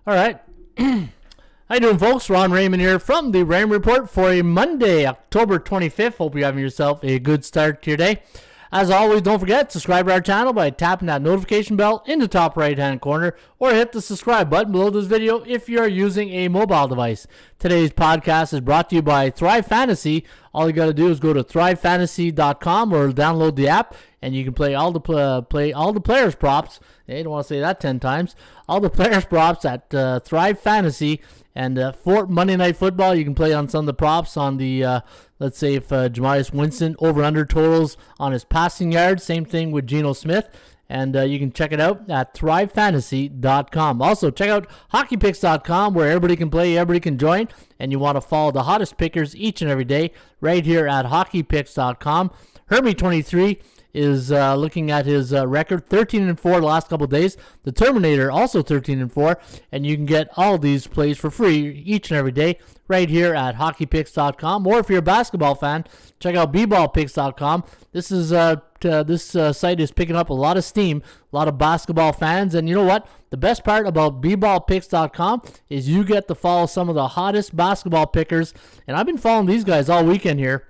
All right. How you doing, folks? Ron Raymond here from the Raymond Report for a Monday, October 25th. Hope you're having yourself a good start to your day. As always, don't forget, subscribe to our channel by tapping that notification bell in the top right-hand corner, or hit the subscribe button below this video if you're using a mobile device. Today's podcast is brought to you by Thrive Fantasy. All you got to do is go to thrivefantasy.com or download the app, and you can play all the players' props. You don't want to say that 10 times. All the players' props at Thrive Fantasy. And for Monday Night Football, you can play on some of the props on the, let's say if Jameis Winston over-under totals on his passing yards. Same thing with Geno Smith. And you can check it out at thrivefantasy.com. Also, check out hockeypicks.com, where everybody can play, everybody can join. And you want to follow the hottest pickers each and every day right here at hockeypicks.com. Hermie23 is looking at his record, 13-4 the last couple of days. The Terminator also 13-4, and you can get all these plays for free each and every day right here at hockeypicks.com. Or if you're a basketball fan, check out bballpicks.com. This is this site is picking up a lot of steam, a lot of basketball fans, and you know what? The best part about bballpicks.com is you get to follow some of the hottest basketball pickers, and I've been following these guys all weekend here.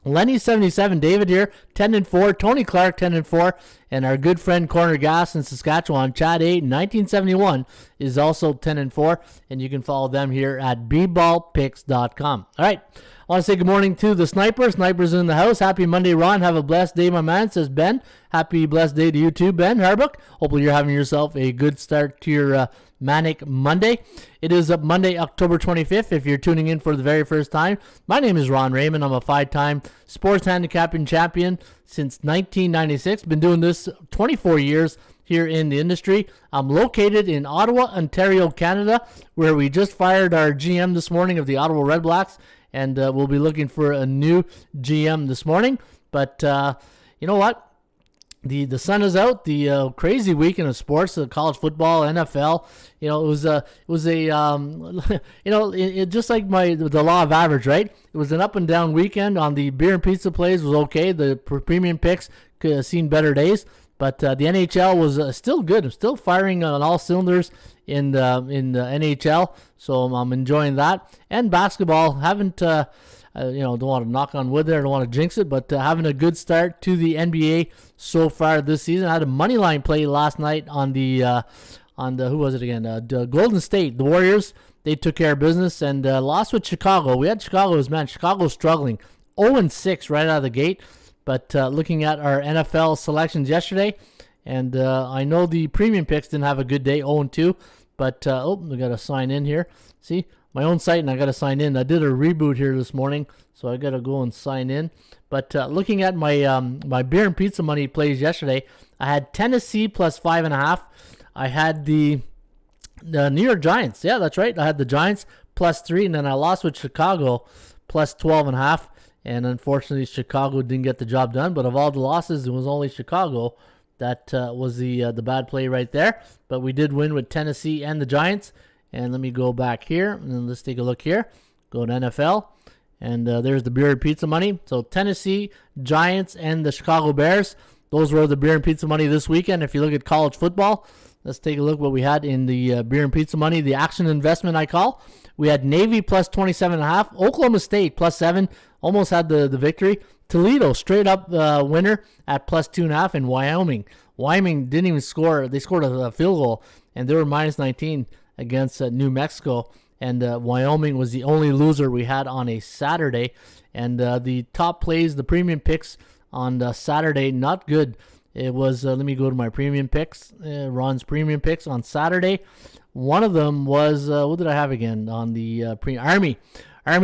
Lenny77, David here, 10-4, Tony Clark, 10-4, and our good friend Corner Gas in Saskatchewan, Chad 8, 1971, is also 10-4, and you can follow them here at bballpicks.com. All right, I want to say good morning to the Sniper. Sniper's in the house. Happy Monday, Ron. Have a blessed day, my man, says Ben. Happy blessed day to you too, Ben Harbuck. Hopefully you're having yourself a good start to your Manic Monday. It is Monday, October 25th, if you're tuning in for the very first time. My name is Ron Raymond. I'm a 5-time sports handicapping champion since 1996. Been doing this 24 years here in the industry. I'm located in Ottawa, Ontario, Canada, where we just fired our GM this morning of the Ottawa Red Blacks, and we'll be looking for a new GM this morning. But you know what? The sun is out. The crazy weekend of sports, college football, NFL. You know, it was a you know, it just like the law of average, right? It was an up and down weekend. On the beer and pizza plays was okay. The premium picks could have seen better days, but the NHL was still good. Still firing on all cylinders in the NHL. So I'm enjoying that. And basketball, haven't. Don't want to knock on wood there. I don't want to jinx it, but having a good start to the NBA so far this season. I had a money line play last night on the who was it again? Golden State, the Warriors. They took care of business and lost with Chicago. We had Chicago's struggling, 0-6 right out of the gate. But looking at our NFL selections yesterday, and I know the premium picks didn't have a good day, 0-2. But we got to sign in here. See? My own site, and I got to sign in. I did a reboot here this morning, so I got to go and sign in. But looking at my my beer and pizza money plays yesterday, I had Tennessee plus 5.5. I had the New York Giants. Yeah, that's right. I had the Giants plus 3, and then I lost with Chicago plus 12.5. And unfortunately, Chicago didn't get the job done. But of all the losses, it was only Chicago that was the bad play right there. But we did win with Tennessee and the Giants. And let me go back here, and then let's take a look here. Go to NFL, and there's the beer and pizza money. So Tennessee, Giants, and the Chicago Bears. Those were the beer and pizza money this weekend. If you look at college football, let's take a look what we had in the beer and pizza money, the action investment I call. We had Navy plus 27.5, Oklahoma State plus 7, almost had the victory. Toledo, straight up winner at plus 2.5, and Wyoming. Wyoming didn't even score. They scored a field goal, and they were minus 19. Against New Mexico, and Wyoming was the only loser we had on a Saturday. And the top plays, the premium picks on Saturday, not good. It was, let me go to my premium picks, Ron's premium picks on Saturday. One of them was, what did I have again on the Army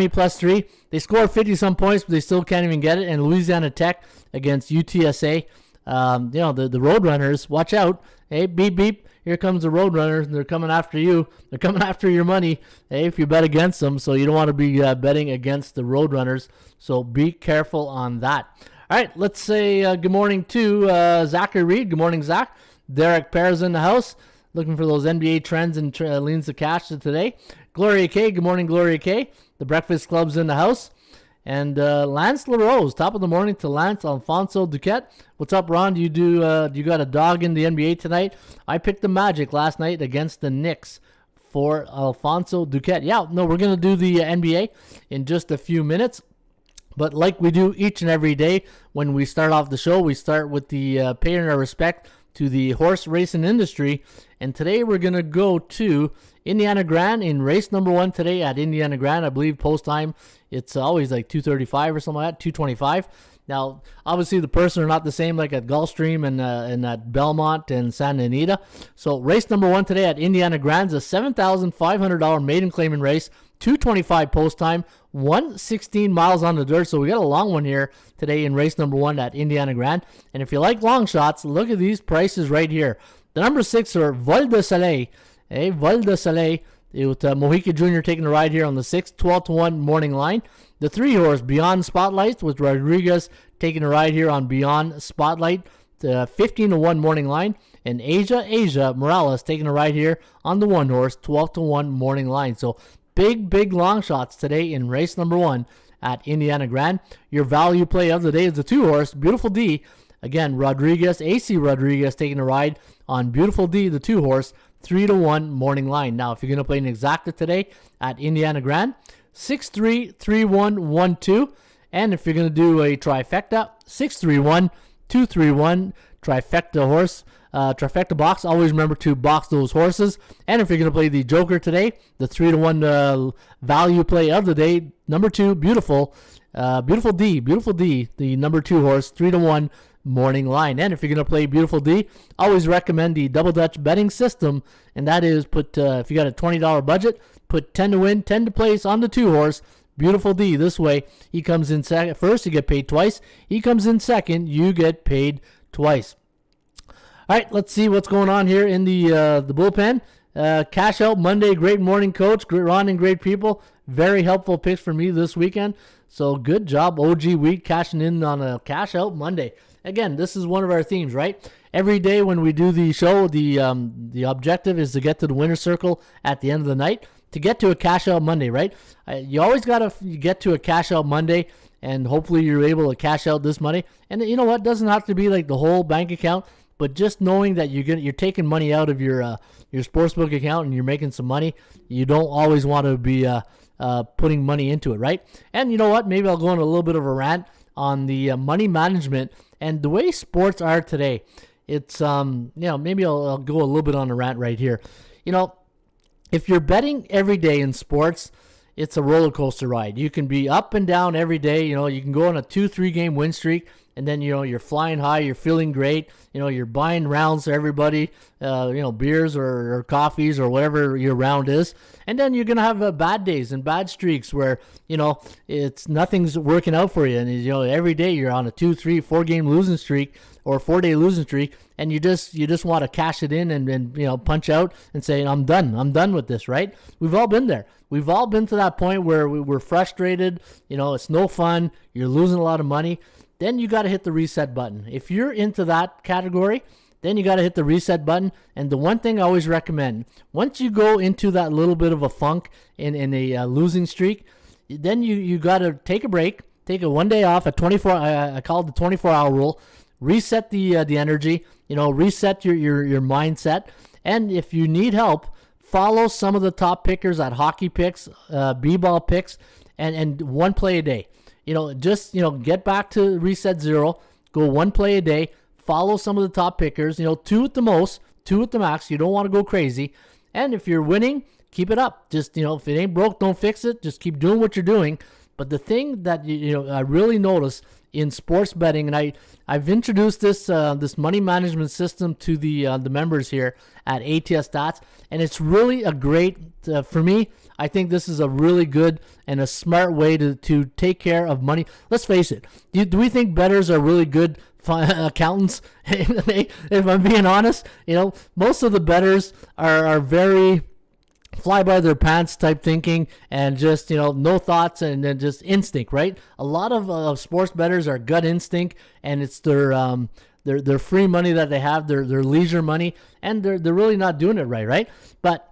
plus 3. They scored 50-some points, but they still can't even get it. And Louisiana Tech against UTSA. The Roadrunners, watch out. Hey, beep, beep. Here comes the Roadrunners, and they're coming after you. They're coming after your money, hey, if you bet against them. So you don't want to be betting against the Roadrunners. So be careful on that. All right, let's say good morning to Zachary Reed. Good morning, Zach. Derek Pear's in the house, looking for those NBA trends and leans to cash today. Gloria K. Good morning, Gloria K. The Breakfast Club's in the house. And Lance LaRose, top of the morning to Lance Alfonso Duquette. What's up, Ron? Do you got a dog in the NBA tonight? I picked the Magic last night against the Knicks. for Alfonso Duquette. Yeah, no, we're going to do the NBA in just a few minutes. But like we do each and every day when we start off the show, we start with the paying our respect to the horse racing industry. And today we're going to go to Indiana Grand in race number 1 today at Indiana Grand. I believe post time, it's always like 2:35 or something like that, 2:25. Now, obviously, the purses are not the same like at Gulfstream and at Belmont and Santa Anita. So race number 1 today at Indiana Grand is a $7,500 maiden claiming race, 2:25 post time, 116 miles on the dirt. So we got a long one here today in race number 1 at Indiana Grand. And if you like long shots, look at these prices right here. The number 6 are Vol de Soleil. Vol de Soleil with Mojica Jr. taking a ride here on the 6, 12-1 morning line. The 3-horse Beyond Spotlight with Rodriguez taking a ride here on Beyond Spotlight, the 15-1 morning line. And Asia Morales taking a ride here on the 1-horse, 12-1 morning line. So big long shots today in race number 1 at Indiana Grand. Your value play of the day is the 2-horse Beautiful D. Again, AC Rodriguez taking a ride on Beautiful D, the 2-horse, 3-1 morning line. Now, if you're going to play an exacta today at Indiana Grand, 6-3, 3-1, 1-2. And if you're going to do a trifecta, 6-3-1, 2-3-1, trifecta horse, trifecta box. Always remember to box those horses. And if you're going to play the joker today, the 3-1 value play of the day, number 2, Beautiful D, the number 2 horse, 3-1 morning line. And if you're going to play Beautiful D, always recommend the Double Dutch betting system, and that is if you got a $20 budget, put 10 to win, 10 to place on the 2-horse Beautiful D. This way, he comes in second. First, you get paid twice. He comes in second, you get paid twice. All right, let's see what's going on here in the bullpen. Cash out Monday. Great morning, Coach. Great Ron and great people. Very helpful picks for me this weekend. So good job, OG Week, cashing in on a cash out Monday. Again, this is one of our themes, right? Every day when we do the show, the objective is to get to the winner's circle at the end of the night, to get to a cash out Monday, right? You always got to get to a cash out Monday, and hopefully you're able to cash out this money. And you know what? It doesn't have to be like the whole bank account, but just knowing that you're taking money out of your sportsbook account and you're making some money. You don't always want to be putting money into it, right? And you know what? Maybe I'll go on a little bit of a rant on the money management and the way sports are today. It's maybe I'll go a little bit on a rant right here. If you're betting every day in sports, it's a roller coaster ride. You can be up and down every day. You can go on a 2-3 game win streak, and then you're flying high, you're feeling great. You're buying rounds for everybody, beers or coffees or whatever your round is, and then you're gonna have bad days and bad streaks where it's nothing's working out for you, and every day you're on a 2, 3, 4 game losing streak or 4-day losing streak, and you just want to cash it in and punch out and say I'm done with this, right? We've all been there. We've all been to that point where we're frustrated. It's no fun. You're losing a lot of money. Then you got to hit the reset button. If you're into that category, then you got to hit the reset button. And the one thing I always recommend, once you go into that little bit of a funk in a losing streak, then you got to take a break, take a 1 day off, I call it the 24-hour rule, reset the energy, reset your mindset. And if you need help, follow some of the top pickers at Hockey Picks, B-Ball Picks, and one play a day. Get back to reset zero, go one play a day, follow some of the top pickers, 2 at the most, 2 at the max. You don't want to go crazy. And if you're winning, keep it up. Just, if it ain't broke, don't fix it. Just keep doing what you're doing. But the thing that, I really notice in sports betting, and I've introduced this money management system to the members here at ATS Stats, and it's really a great, for me, I think this is a really good and a smart way to take care of money. Let's face it. Do we think bettors are really good accountants? If I'm being honest, most of the bettors are very fly by their pants type thinking and just, no thoughts and then just instinct, right? A lot of sports bettors are gut instinct, and it's their free money that they have, their leisure money, and they're really not doing it right? But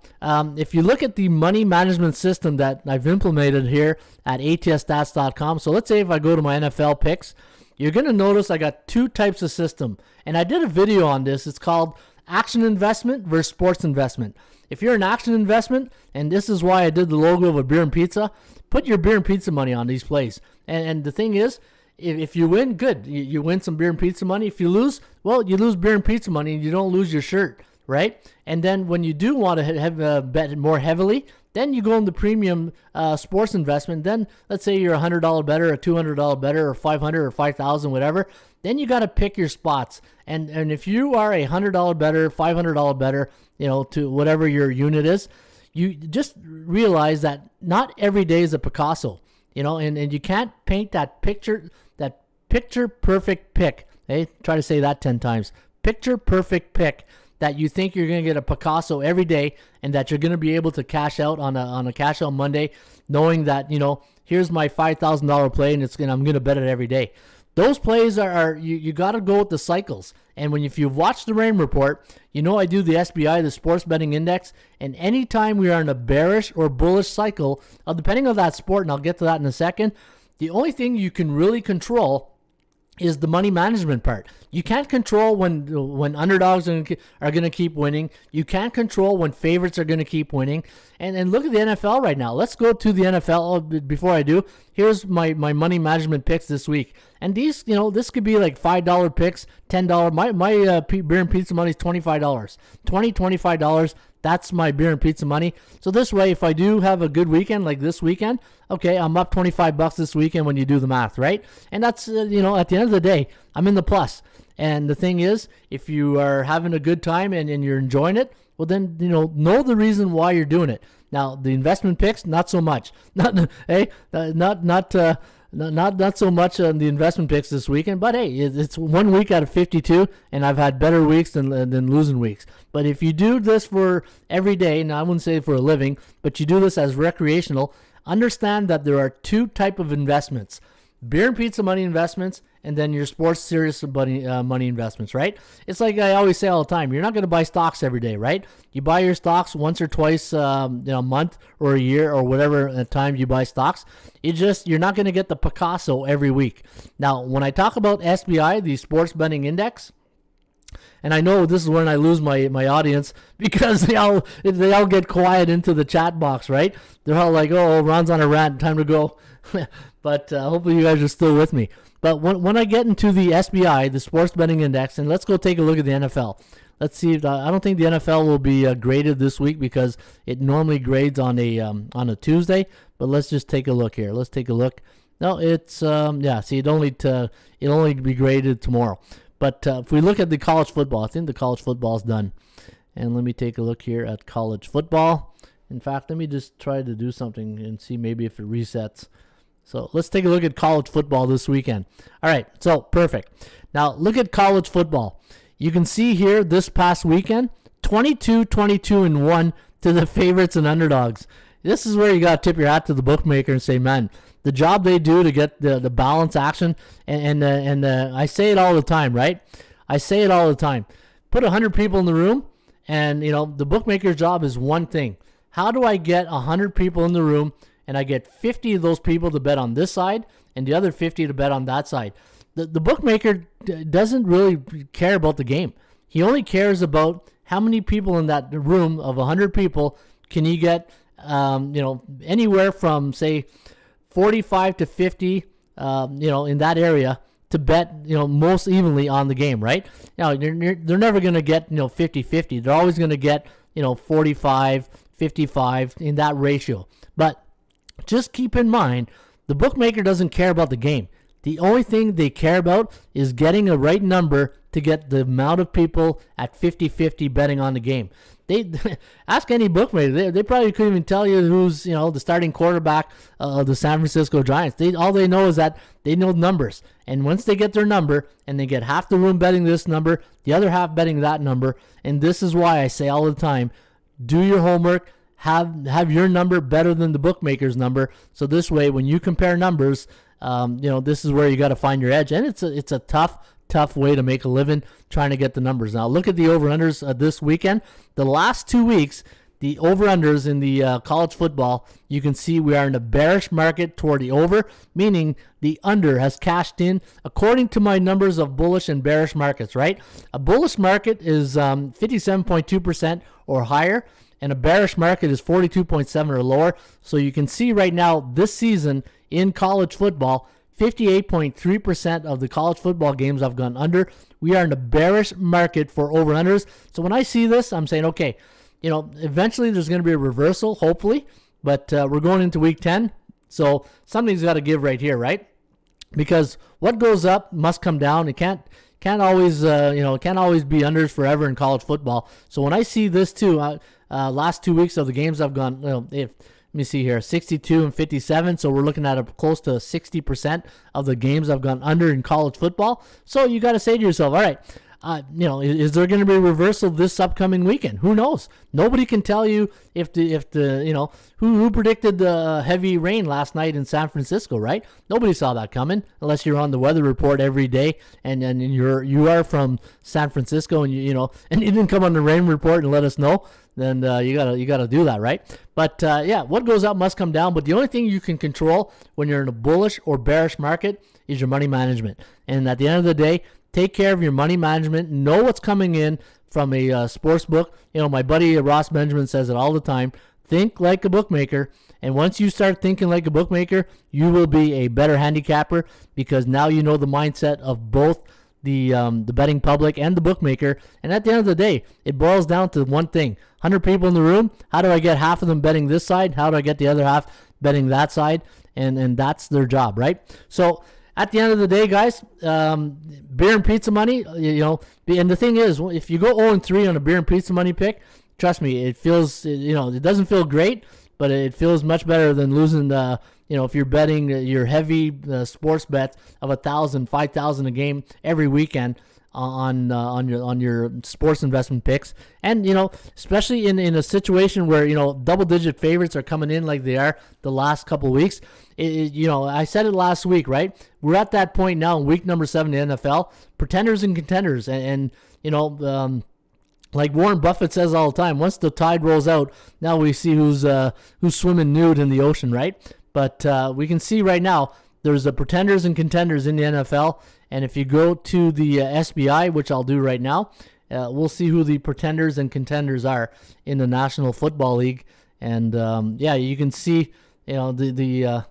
if you look at the money management system that I've implemented here at atsstats.com, so let's say if I go to my NFL picks, you're going to notice I got 2 types of system. And I did a video on this. It's called action investment versus sports investment. If you're an action investment, and this is why I did the logo of a beer and pizza, put your beer and pizza money on these plays. And the thing is, if you win, good. You win some beer and pizza money. If you lose, well, you lose beer and pizza money and you don't lose your shirt, right? And then when you do want to bet more heavily, then you go in the premium sports investment. Then let's say you're a $100 bettor, a $200 bettor, or $500 or $5,000, whatever. Then you got to pick your spots. And if you are a $100 bettor, $500 bettor, to whatever your unit is, you just realize that not every day is a Picasso, and you can't paint that picture perfect pick. Hey, try to say that 10 times. Picture perfect pick that you think you're going to get a Picasso every day, and that you're going to be able to cash out on a cash out Monday, knowing that here's my $5,000 play, and I'm going to bet it every day. Those plays are you got to go with the cycles. And if you've watched the Rain Report, I do the SBI, the Sports Betting Index, and anytime we are in a bearish or bullish cycle, depending on that sport, and I'll get to that in a second, the only thing you can really control is the money management part. You can't control when underdogs are going to keep winning. You can't control when favorites are going to keep winning. And look at the NFL right now. Let's go to the NFL. Before I do, here's my money management picks this week. And these, this could be like $5 picks, $10. My beer and pizza money is $25. $25. That's my beer and pizza money. So this way, if I do have a good weekend like this weekend, okay, I'm up $25 this weekend when you do the math, right? And that's, at the end of the day, I'm in the plus. And the thing is, if you are having a good time and you're enjoying it, well then, know the reason why you're doing it. Now, the investment picks, not so much. Not so much on the investment picks this weekend, but hey, it's 1 week out of 52, and I've had better weeks than losing weeks. But if you do this for every day, now I wouldn't say for a living, but you do this as recreational, understand that there are two type of investments: beer and pizza money investments, and then your sports serious money investments, right? It's like I always say all the time, you're not going to buy stocks every day, right? You buy your stocks once or twice a month or a year or whatever time you buy stocks. You're not going to get the Picasso every week. Now, when I talk about SBI, the Sports Betting Index, and I know this is when I lose my audience, because they all get quiet into the chat box, right? They're all like, oh, Ron's on a rant, time to go. But hopefully you guys are still with me. But when I get into the SBI, the Sports Betting Index, and let's go take a look at the NFL. Let's see. I don't think the NFL will be graded this week because it normally grades on a Tuesday. But let's just take a look here. Let's take a look. No, it's See, it'll only be graded tomorrow. But if we look at the college football, I think the college football is done. And let me take a look here at college football. In fact, let me just try to do something and see maybe if it resets. So let's take a look at college football this weekend. All right, so perfect. Now look at college football. You can see here this past weekend, 22-1 to the favorites and underdogs. This is where you got to tip your hat to the bookmaker and say, man, the job they do to get the balance action. And I say it all the time, right? I say it all the time. Put 100 people in the room, and the bookmaker's job is one thing. How do I get 100 people in the room and I get 50 of those people to bet on this side and the other 50 to bet on that side? The bookmaker doesn't really care about the game. He only cares about how many people in that room of 100 people can he get, anywhere from, say, 45 to 50, in that area to bet, most evenly on the game, right? They're never going to get, 50-50. They're always going to get, 45, 55 in that ratio. But just keep in mind, the bookmaker doesn't care about the game. The only thing they care about is getting a right number to get the amount of people at 50-50 betting on the game. They ask any bookmaker, they probably couldn't even tell you who's the starting quarterback of the San Francisco Giants. All they know is that they know numbers, and once they get their number and they get half the room betting this number, the other half betting that number, and this is why I say all the time, do your homework. Have your number better than the bookmaker's number, so this way when you compare numbers, this is where you got to find your edge, and it's a tough way to make a living trying to get the numbers. Now look at the over-unders this weekend. The last 2 weeks, the over-unders in the college football, you can see we are in a bearish market toward the over, meaning the under has cashed in according to my numbers of bullish and bearish markets, right? A bullish market is 57.2% or higher, and a bearish market is 42.7 or lower. So you can see right now this season in college football, 58.3% of the college football games have gone under. We are in a bearish market for over-unders. So when I see this, I'm saying, okay, eventually there's going to be a reversal, hopefully. But we're going into week 10, so something's got to give right here, right? Because what goes up must come down. It can't always be unders forever in college football. So when I see this too, last 2 weeks of the games I've gone, let me see here, 62 and 57. So we're looking at close to 60% of the games I've gone under in college football. So you got to say to yourself, all right, is there going to be a reversal this upcoming weekend? Who knows? Nobody can tell you who predicted the heavy rain last night in San Francisco, right? Nobody saw that coming unless you're on the weather report every day and you are from San Francisco and you didn't come on the rain report and let us know. Then you gotta do that, right? But what goes up must come down. But the only thing you can control when you're in a bullish or bearish market is your money management. And at the end of the day, take care of your money management. Know what's coming in from a sports book. My buddy Ross Benjamin says it all the time. Think like a bookmaker. And once you start thinking like a bookmaker, you will be a better handicapper because now you know the mindset of both the betting public and the bookmaker. And at the end of the day, it boils down to one thing. 100 people in the room. How do I get half of them betting this side? How do I get the other half betting that side? And that's their job, right? So at the end of the day, guys, beer and pizza money, and the thing is, if you go 0-3 on a beer and pizza money pick, trust me, it feels, it doesn't feel great, but it feels much better than losing if you're betting your heavy sports bets of 1,000, 5,000 a game every weekend on your sports investment picks. And especially in a situation where double digit favorites are coming in like they are the last couple of weeks. I said it last week, right? We're at that point now in week number 7 in the NFL, pretenders and contenders, and like Warren Buffett says all the time, once the tide rolls out, now we see who's swimming nude in the ocean, right? But we can see right now there's the pretenders and contenders in the NFL. And if you go to the SBI, which I'll do right now, we'll see who the pretenders and contenders are in the National Football League. And you can see, the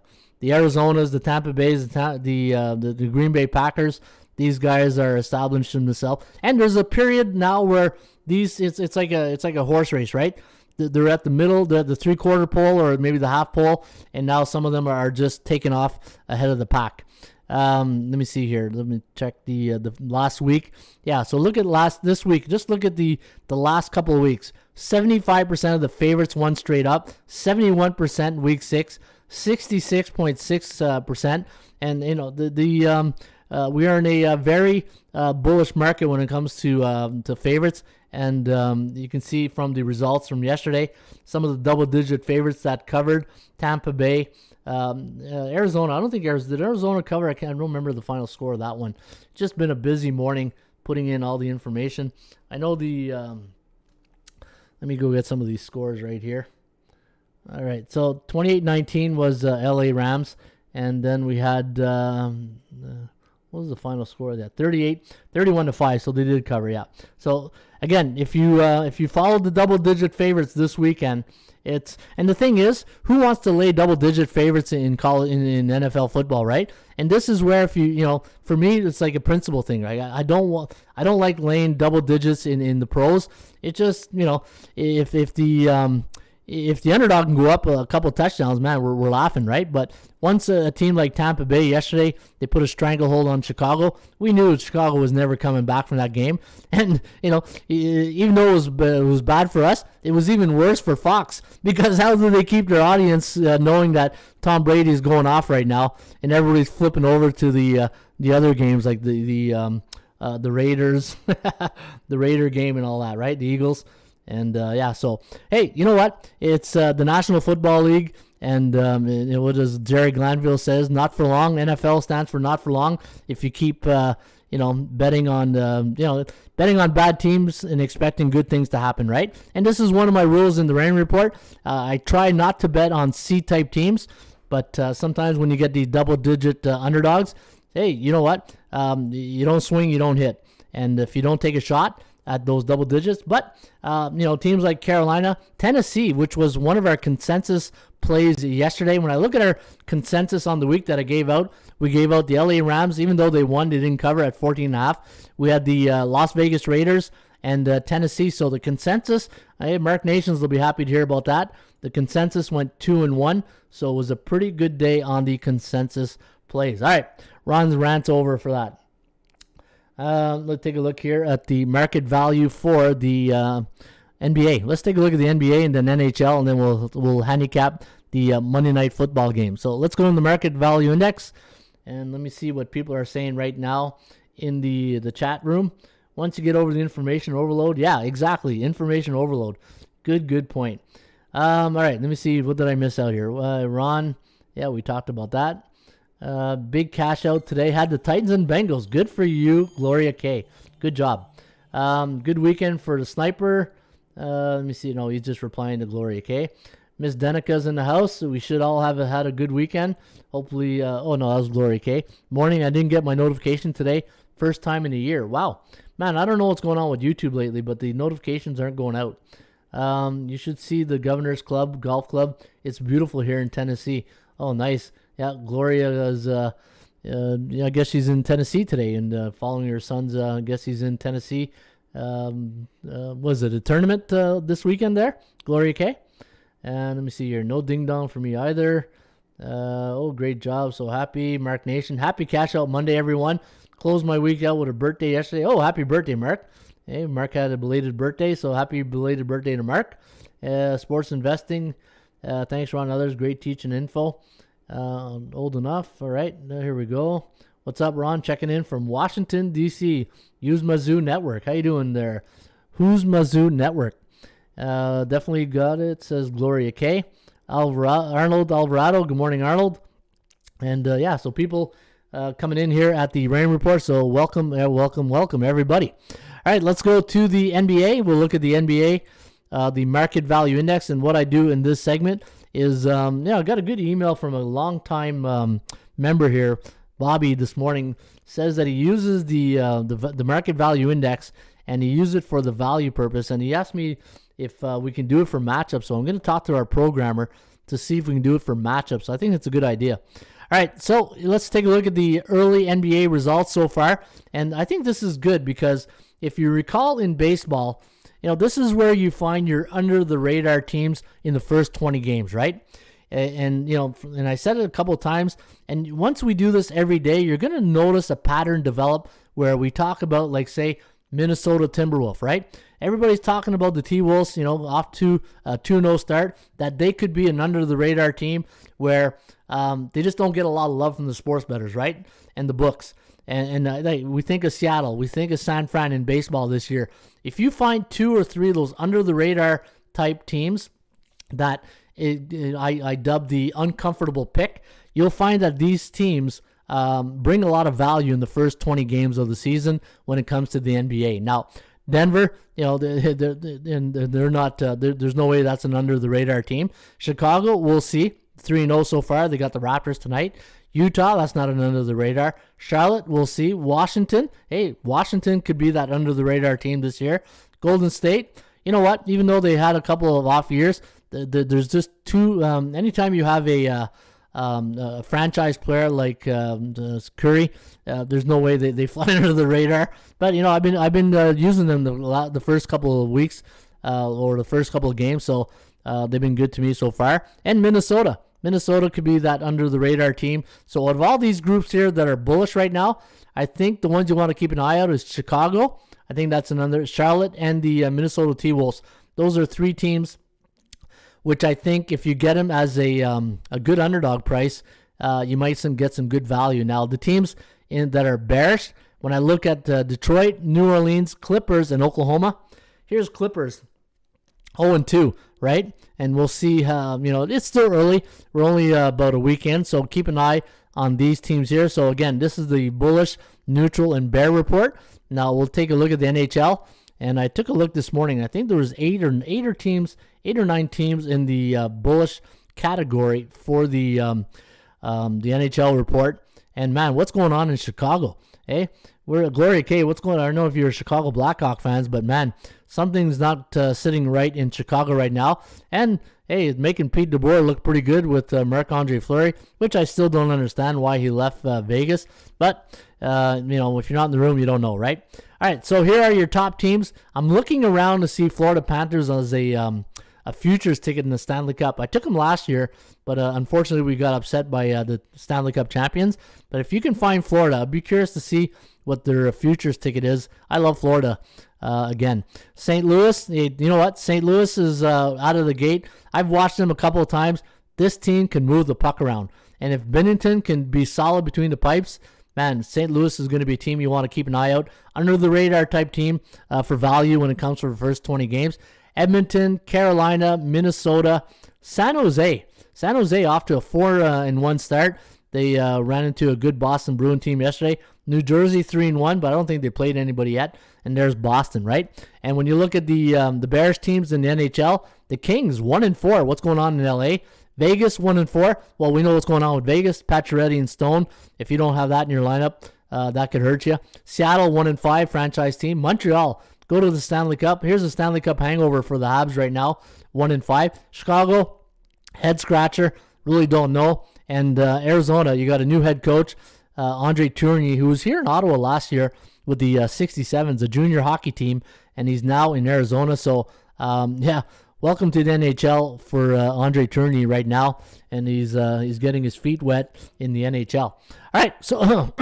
Arizonas, the Tampa Bays, the Green Bay Packers. These guys are established themselves. And there's a period now where it's like a horse race, right? They're at the middle, the 3/4 pole or maybe the half pole, and now some of them are just taking off ahead of the pack. Let me see here. Let me check the last week. Yeah, so look at this week. Just look at the last couple of weeks. 75% of the favorites won straight up. 71% week 6. 66.6%. And we are in a very bullish market when it comes to favorites. And you can see from the results from yesterday, some of the double-digit favorites that covered. Tampa Bay, Arizona. I don't think did Arizona cover. I don't remember the final score of that one. Just been a busy morning putting in all the information. I know let me go get some of these scores right here. All right, so 28-19 was LA Rams, and then we had what was the final score of that? 31-5. So they did cover, yeah. So again, if you followed the double-digit favorites this weekend, and the thing is, who wants to lay double-digit favorites in college in NFL football, right? And this is where for me, it's like a principle thing, right? I don't like laying double digits in the pros. It just if the underdog can go up a couple touchdowns, man, we're laughing, right? But once a team like Tampa Bay yesterday, they put a stranglehold on Chicago, we knew Chicago was never coming back from that game. And, even though it was bad for us, it was even worse for Fox, because how do they keep their audience knowing that Tom Brady is going off right now and everybody's flipping over to the other games like the Raiders, the Raider game and all that, right? The Eagles. And, so, hey, you know what? It's the National Football League, and what does Jerry Glanville says, not for long. NFL stands for not for long. If you keep, betting on betting on bad teams and expecting good things to happen, right? And this is one of my rules in the Rain Report. I try not to bet on C-type teams, but sometimes when you get these double-digit underdogs, hey, you know what? You don't swing, you don't hit. And if you don't take a shot at those double digits, but teams like Carolina, Tennessee, which was one of our consensus plays yesterday. When I look at our consensus on the week that I gave out, we gave out the LA Rams. Even though they won, they didn't cover at 14.5. We had the Las Vegas Raiders and Tennessee. So the consensus, Mark Nations will be happy to hear about that. The consensus went 2-1, so it was a pretty good day on the consensus plays. All right, Ron's rant's over for that. Let's take a look here at the market value for the NBA. Let's take a look at the NBA and then NHL, and then we'll handicap the Monday Night Football game. So let's go in the market value index, and let me see what people are saying right now in the chat room. Once you get over the information overload, yeah, exactly, information overload. Good point. All right, let me see. What did I miss out here? Ron, yeah, we talked about that. Big cash out today. Had the Titans and Bengals. Good for you, Gloria K. Good job. Good weekend for the sniper. Let me see. No, he's just replying to Gloria K. Miss Denica's in the house. So we should all have had a good weekend. Hopefully. Oh, no, that was Gloria K. Morning, I didn't get my notification today. First time in a year. Wow. Man, I don't know what's going on with YouTube lately, but the notifications aren't going out. You should see the Governor's Club, Golf Club. It's beautiful here in Tennessee. Oh, nice. Yeah, Gloria is, I guess she's in Tennessee today and following her son's, I guess he's in Tennessee. Was it a tournament this weekend there? Gloria K. And let me see here. No ding dong for me either. Great job. So happy. Mark Nation. Happy Cash Out Monday, everyone. Closed my week out with a birthday yesterday. Oh, happy birthday, Mark. Hey, Mark had a belated birthday, so happy belated birthday to Mark. Sports investing. Thanks, Ron. Others. Great teaching info. Old enough. All right, here we go. What's up, Ron? Checking in from Washington, D.C. Use Mizzou Network. How you doing there? Who's Mizzou Network? Definitely got it, says Gloria K. Arnold Alvarado. Good morning, Arnold. And, so people coming in here at the Rain Report, so welcome, everybody. All right, let's go to the NBA. We'll look at the NBA, the market value index, and what I do in this segment is, I got a good email from a longtime member here, Bobby, this morning. Says that he uses the market value index and he uses it for the value purpose. And he asked me if we can do it for matchups. So I'm going to talk to our programmer to see if we can do it for matchups. I think it's a good idea. All right, so let's take a look at the early NBA results so far. And I think this is good because if you recall in baseball, this is where you find your under-the-radar teams in the first 20 games, right? And I said it a couple of times, and once we do this every day, you're going to notice a pattern develop where we talk about, like, say, Minnesota Timberwolves, right? Everybody's talking about the T-Wolves, off to a 2-0 start, that they could be an under-the-radar team where they just don't get a lot of love from the sports bettors, right? And the books. And we think of Seattle. We think of San Fran in baseball this year. If you find 2 or 3 of those under-the-radar type teams that I dub the uncomfortable pick, you'll find that these teams bring a lot of value in the first 20 games of the season when it comes to the NBA. Now, Denver, they're not. There's no way that's an under-the-radar team. Chicago, we'll see. 3-0 so far. They got the Raptors tonight. Utah, that's not an under-the-radar. Charlotte, we'll see. Washington, hey, Washington could be that under-the-radar team this year. Golden State, you know what? Even though they had a couple of off years, there's just two. Anytime you have a franchise player like Curry, there's no way they fly under the radar. But I've been using them the first couple of weeks or the first couple of games, so they've been good to me so far. And Minnesota could be that under-the-radar team. So out of all these groups here that are bullish right now, I think the ones you want to keep an eye out is Chicago. I think that's another. Charlotte and the Minnesota T-Wolves. Those are 3 teams which I think if you get them as a good underdog price, you might get some good value. Now, the teams that are bearish, when I look at Detroit, New Orleans, Clippers, and Oklahoma, here's Clippers. 0-2, right? And we'll see how, it's still early. We're only about a weekend, so keep an eye on these teams here. So again, this is the bullish, neutral, and bear report. Now we'll take a look at the NHL. And I took a look this morning. I think there was eight or nine teams in the bullish category for the NHL report. And man, what's going on in Chicago? Hey, we're at Gloria K. What's going on? I don't know if you're Chicago Blackhawk fans, but man, something's not sitting right in Chicago right now. And hey, it's making Pete DeBoer look pretty good with Marc-Andre Fleury, which I still don't understand why he left Vegas. But if you're not in the room, you don't know, right? All right, so here are your top teams. I'm looking around to see Florida Panthers as a futures ticket in the Stanley Cup. I took them last year, but unfortunately we got upset by the Stanley Cup champions. But if you can find Florida, I'd be curious to see what their futures ticket is. I love Florida. Again, St. Louis, you know what? St. Louis is out of the gate. I've watched them a couple of times. This team can move the puck around. And if Binnington can be solid between the pipes, man, St. Louis is going to be a team you want to keep an eye out. Under the radar type team for value when it comes to the first 20 games. Edmonton, Carolina, Minnesota, San Jose. San Jose off to a 4-1 start. They ran into a good Boston Bruin team yesterday. New Jersey 3-1, but I don't think they played anybody yet. And there's Boston, right? And when you look at the Bears teams in the NHL, the Kings 1-4. What's going on in LA? Vegas 1-4. Well, we know what's going on with Vegas. Pacioretty and Stone. If you don't have that in your lineup, that could hurt you. Seattle 1-5 franchise team. Montreal go to the Stanley Cup. Here's a Stanley Cup hangover for the Habs right now. 1-5. Chicago head scratcher. Really don't know. And Arizona, you got a new head coach, Andre Tourigny, who was here in Ottawa last year with the 67s, a junior hockey team, and he's now in Arizona. So, welcome to the NHL for Andre Tourigny right now, and he's getting his feet wet in the NHL. All right, so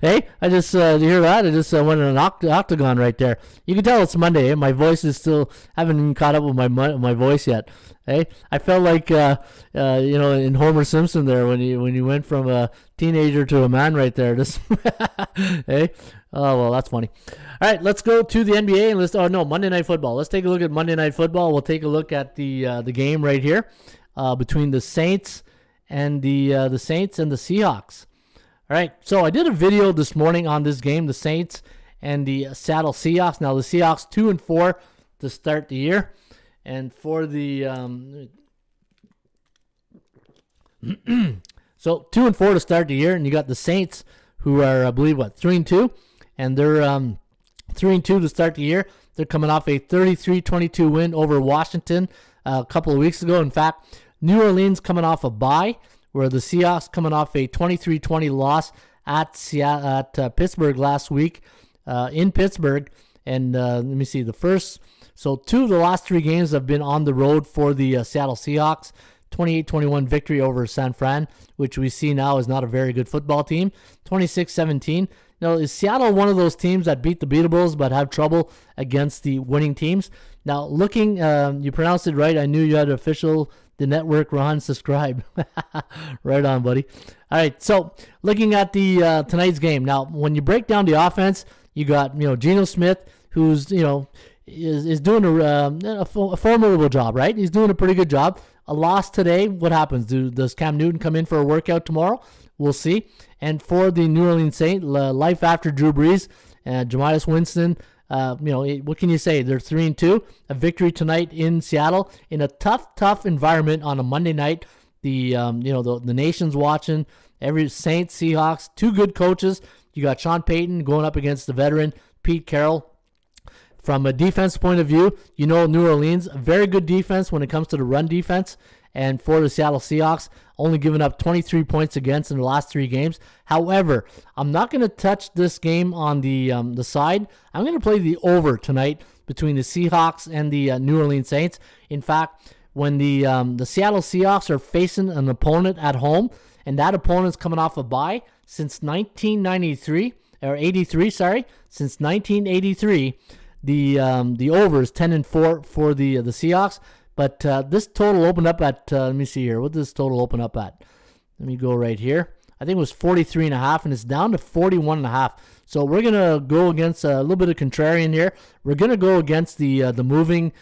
hey, I just you hear that? I just went in an octagon right there. You can tell it's Monday. My voice is still haven't even caught up with my voice yet. Hey, I felt like in Homer Simpson there when you went from a teenager to a man right there. Just hey, oh well, that's funny. All right, let's go to the NBA and Monday Night Football. Let's take a look at Monday Night Football. We'll take a look at the game right here between the Saints and the Seahawks. All right, so I did a video this morning on this game, the Saints and the Seattle Seahawks. Now the Seahawks 2-4 to start the year, and for the so 2-4 to start the year, and you got the Saints who are I believe 3-2, and they're 3-2 to start the year. They're coming off a 33-22 win over Washington a couple of weeks ago. In fact, New Orleans coming off a bye, where the Seahawks coming off a 23-20 loss at Pittsburgh last week in Pittsburgh. And let me see, so 2 of the last 3 games have been on the road for the Seattle Seahawks. 28-21 victory over San Fran, which we see now is not a very good football team. 26-17. Now, is Seattle one of those teams that beat the beatables but have trouble against the winning teams? Now, looking, you pronounced it right. I knew you had the network, Ron, subscribe. Right on, buddy. All right, so looking at the tonight's game. Now, when you break down the offense, you got Geno Smith, who's is doing a formidable job, right? He's doing a pretty good job. A loss today, what happens? Does Cam Newton come in for a workout tomorrow? We'll see. And for the New Orleans Saints, life after Drew Brees, Jameis Winston, what can you say? They're 3-2. A victory tonight in Seattle in a tough environment on a Monday night. The nation's watching. Every Saints, Seahawks, 2 good coaches. You got Sean Payton going up against the veteran Pete Carroll. From a defense point of view, New Orleans, a very good defense when it comes to the run defense. And for the Seattle Seahawks, only giving up 23 points against in the last 3 games. However, I'm not going to touch this game on the side. I'm going to play the over tonight between the Seahawks and the New Orleans Saints. In fact, when the Seattle Seahawks are facing an opponent at home, and that opponent's coming off a bye since 1993 or 83, since 1983. The over is 10-4 for the Seahawks, but this total opened up at let me see here. What does this total open up at? Let me go right here. I think it was 43.5, and it's down to 41.5. So we're gonna go against a little bit of contrarian here. We're gonna go against the moving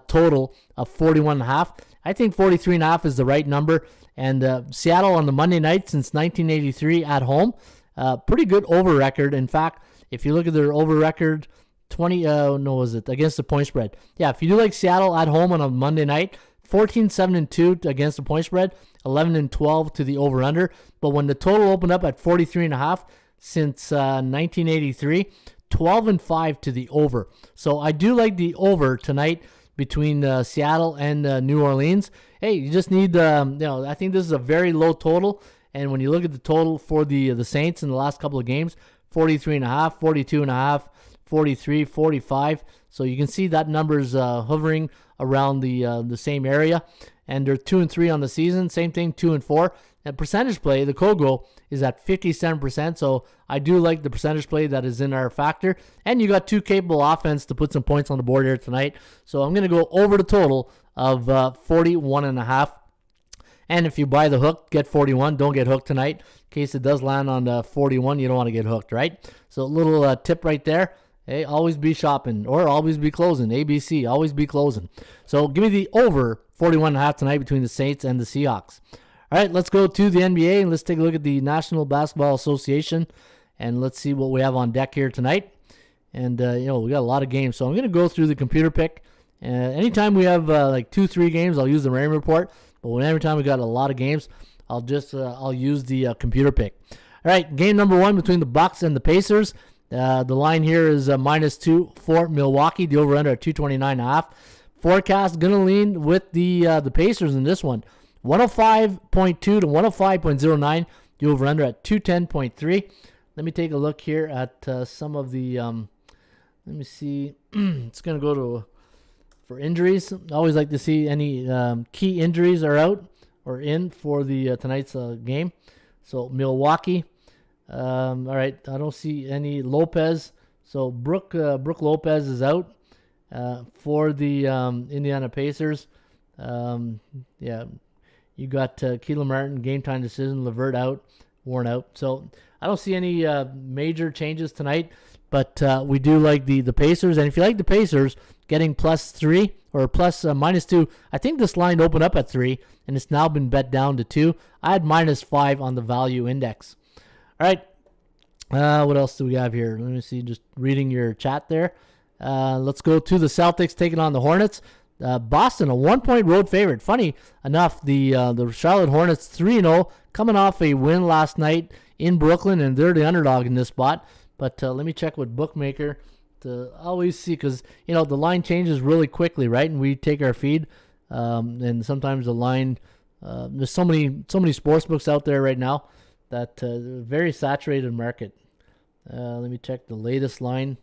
total of 41.5, I think 43.5 is the right number. And Seattle on the Monday night since 1983 at home, pretty good over record. In fact, if you look at their over record, against the point spread. Yeah, if you do like Seattle at home on a Monday night, 14-7-2 against the point spread, 11-12 to the over-under. But when the total opened up at 43.5 since 1983, 12-5 to the over. So I do like the over tonight between Seattle and New Orleans. Hey, you just need, I think this is a very low total. And when you look at the total for the Saints in the last couple of games, 43.5, 42.5, 43, 45. So you can see that number's hovering around the same area. And they're 2-3 on the season. Same thing, 2-4. And percentage play, the Kogo is at 57%. So I do like the percentage play that is in our factor. And you got two capable offense to put some points on the board here tonight. So I'm going to go over the total of 41.5. And if you buy the hook, get 41. Don't get hooked tonight. In case it does land on 41, you don't want to get hooked, right? So a little tip right there. Hey, always be shopping or always be closing. ABC, always be closing. So give me the over 41.5 tonight between the Saints and the Seahawks. All right, let's go to the NBA and let's take a look at the National Basketball Association and let's see what we have on deck here tonight. And, we got a lot of games. So I'm going to go through the computer pick. Anytime we have 2-3 games, I'll use the Rain Report. But every time we got a lot of games, I'll use the computer pick. All right, game number 1 between the Bucks and the Pacers. The line here is -2 for Milwaukee. The over-under at 229.5. Forecast going to lean with the Pacers in this one. 105.2 to 105.09. The over-under at 210.3. Let me take a look here at some of the. Let me see. It's going to go for injuries. I always like to see any key injuries are out or in for the tonight's game. So Milwaukee. All right, I don't see any Lopez. So Brooke Lopez is out for the Indiana Pacers. You got Keelan Martin, game time decision, LeVert out, worn out. So I don't see any major changes tonight, but we do like the Pacers. And if you like the Pacers, getting +3 or -2, I think this line opened up at 3, and it's now been bet down to 2. I had -5 on the value index. All right, what else do we have here? Let me see, just reading your chat there. Let's go to the Celtics taking on the Hornets. Boston, a 1-point road favorite. Funny enough, the Charlotte Hornets 3-0, coming off a win last night in Brooklyn, and they're the underdog in this spot. But let me check with Bookmaker to always see, because the line changes really quickly, right? And we take our feed, and sometimes the line. There's so many sports books out there right now that very saturated market. Let me check the latest line.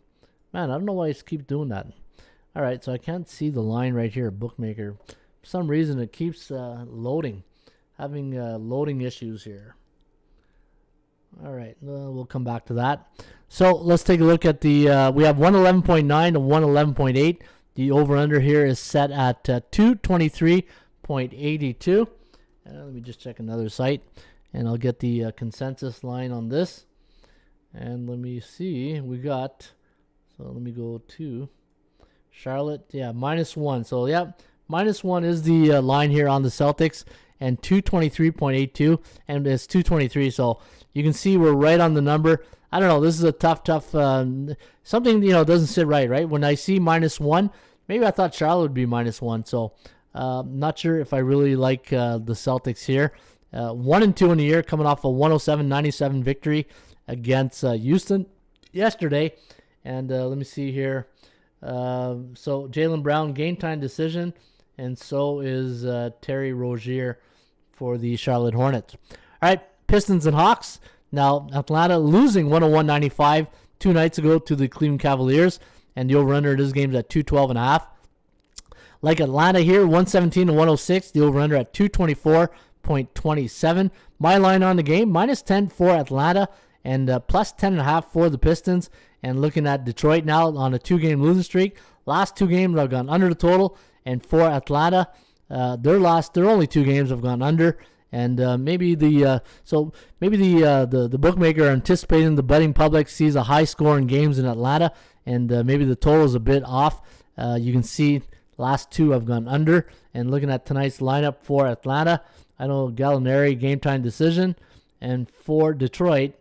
Man, I don't know why I keep doing that. All right, so I can't see the line right here, Bookmaker. For some reason, it keeps loading. Having loading issues here. All right, we'll come back to that. So let's take a look at the, we have 111.9 to 111.8. The over-under here is set at 223.82. Let me just check another site, and I'll get the consensus line on this. And let me see, we got, so let me go to Charlotte, -1. So, -1 is the line here on the Celtics, and 223.82, and it's 223. So you can see we're right on the number. I don't know. This is a tough. Something doesn't sit right. When I see -1, maybe I thought Charlotte would be -1. So not sure if I really like the Celtics here. 1-2 in the year, coming off a 107-97 victory against Houston yesterday. And let me see here. So Jaylen Brown, game time decision, and so is Terry Rozier for the Charlotte Hornets. All right, Pistons and Hawks. Now, Atlanta losing 101-95 2 nights ago to the Cleveland Cavaliers, and the over-under in this game is at 212.5. Like Atlanta here, 117 to 106. The over-under at 224.27. My line on the game, -10 for Atlanta and +10.5 for the Pistons. And looking at Detroit now on a 2-game losing streak. Last 2 games have gone under the total. And for Atlanta, their only 2 games have gone under. And maybe the bookmaker anticipating the betting public sees a high score in games in Atlanta, and maybe the total is a bit off. You can see Last 2 have gone under. And looking at tonight's lineup for Atlanta, I know Gallinari, game time decision. And for Detroit,